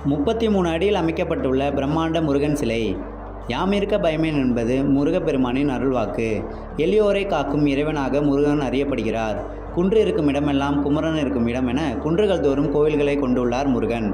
33 அடியில் அமைக்கப்பட்டுள்ள பிரம்மாண்ட முருகன் சிலை. யாமிருக்க பயமேன் என்பது முருகப்பெருமானின் அருள்வாக்கு. எளியோரை காக்கும் இறைவனாக முருகன் அறியப்படுகிறார். குன்று இருக்கும் இடமெல்லாம் குமரன் இருக்கும் இடம் என குன்றுகள் தோறும் கோயில்களை கொண்டுள்ளார் முருகன்.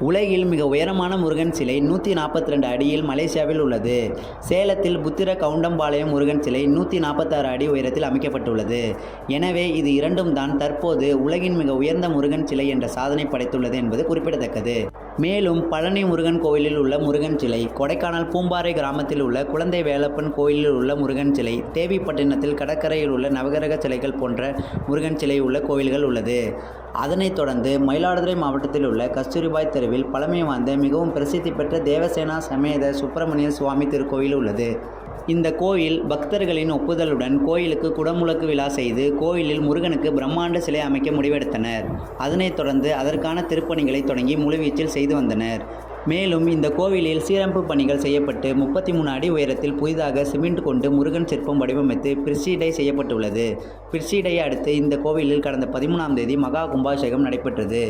உலகில் மிக உயரமான முருகன் சிலை 142 அடியில் மலேசியாவில் உள்ளது. சேலத்தில் புத்திர கவுண்டம்பாளையம் முருகன் சிலை 146 அடி உயரத்தில் அமைக்கப்பட்டுள்ளது. எனவே இது இரண்டும் தான் தற்போது உலகின் மிக உயர்ந்த முருகன் சிலை என்ற சாதனை படைத்துள்ளது என்பது குறிப்பிடத்தக்கது. மேலும் பழனி முருகன் கோயிலில் உள்ள முருகன் சிலை, கொடைக்கானல் பூம்பாறை கிராமத்தில் உள்ள குழந்தை வேலப்பன் கோயிலில் உள்ள முருகன் சிலை, தேவிப்பட்டினத்தில் கடற்கரையில் உள்ள நவகிரக சிலைகள் போன்ற முருகன் சிலை உள்ள கோயில்கள் உள்ளது. அதனைத் தொடர்ந்து மயிலாடுதுறை மாவட்டத்தில் உள்ள கஸ்தூரிபாய் தெருவில் பழமை வாய்ந்த மிகவும் பிரசித்தி பெற்ற தேவசேனா சமேத சுப்பிரமணிய சுவாமி திருக்கோயில் உள்ளது. இந்த கோயில் பக்தர்களின் ஒப்புதலுடன் கோயிலுக்கு குடமுழக்கு விழா செய்து கோயிலில் முருகனுக்கு பிரம்மாண்ட சிலை அமைக்க முடிவெடுத்தனர். அதனைத் தொடர்ந்து அதற்கான திருப்பணிகளை தொடங்கி முழுவீச்சில் செய்து வந்தனர். மேலும் இந்த கோவிலில் சீரமைப்பு பணிகள் செய்யப்பட்டு 33 அடி உயரத்தில் புதிதாக சிமெண்ட் கொண்டு முருகன் சிற்பம் வடிவமைத்து பிரசிடை செய்யப்பட்டுள்ளது. பிரசிடையை அடுத்து இந்த கோவிலில் கடந்த 13ஆம் தேதி மகா கும்பாபிஷேகம் நடைபெற்றது.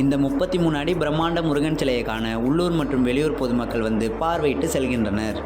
இந்த 33 அடி பிரம்மாண்ட முருகன் சிலையை காண உள்ளூர் மற்றும் வெளியூர் பொதுமக்கள் வந்து பார்வையிட்டு செல்கின்றனர்.